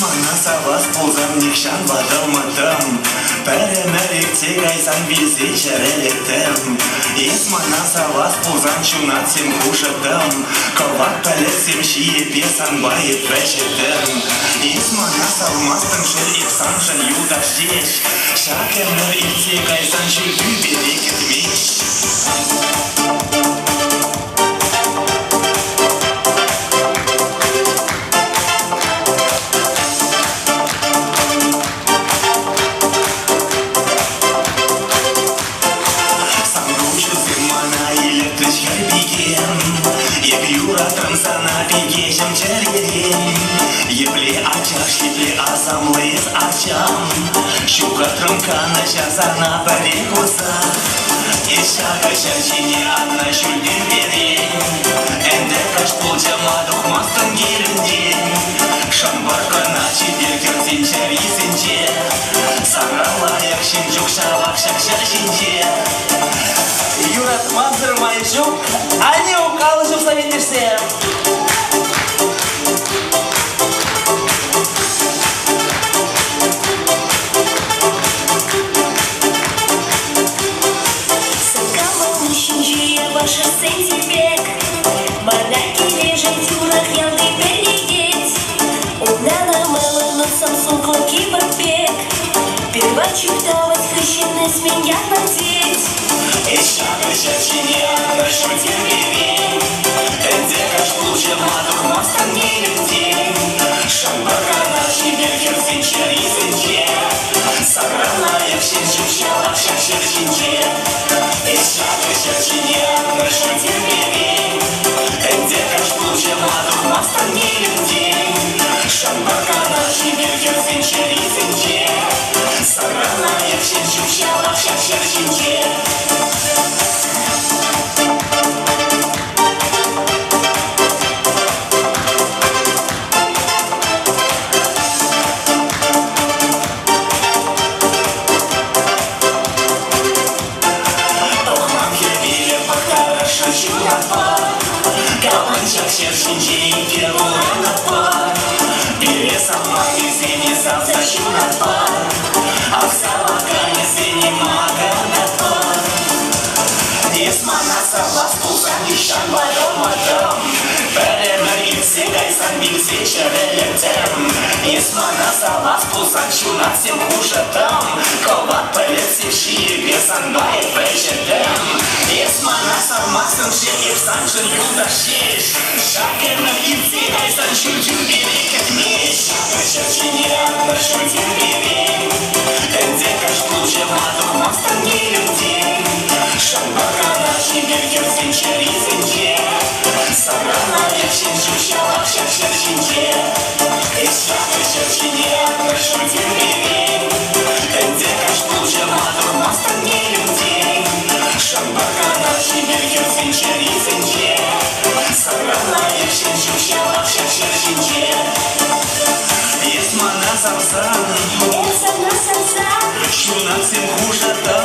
Manasavas pulzam nikşan vadamadım. Peremerik tegaysan bizi çereletem. Manasavas pulzam şunatsim kuşadım. Kovak pelesim şiye piesan bayıp veşetem. Manasavmastım şel ipsanşan yudaşdeş. Şakemler tegaysan şülgü berek etmiş. Щукатрымка начасана парекуса Ишага шарчине одна шульдин берень Энде каш полчамадук мастын керінден Шамбарка начи беркен сенчари сенче Саралаяк шинчук шавак шакша шинче Юрат мазыр майшук Ане укалышып советишься Чудовать хищный с меня надеть. Ишага шачине нашу терпевень. Энде каш плуча мадук мастан не людей. Шамбарка наши беркер сенчари сенче. Саралаяк шинчук шалак шакшер шинче. Ишага шачине нашу терпевень. Энде каш плуча мадук мастан не людей. Шамбарка наши беркер сенчари сенче. Саралаяк шинчук шалак шакшер шинче. Манасавас пулсан шунатсим хушатам. Ковак пелесим шие бесан байт вечетем. Манасавмастым шеев саншын юдашеш. Шакерна ипсигай саншын чуберекет меш. Шага шачине нашу терпевень. Энде каш плуче мадук мастан не людей. Шамбарка наши беркер сенчари сенче. Саралаяк шинчук шалак шакшер шинче. Ишага шачине нашу терпевень. Энде каш плуче мадук мастан не людей. Шамбарка наши беркер сенчари сенче. Саралаяк шинчук шалак шакшер шинче. Манасавсан Манасавсан шунатсим хушатам.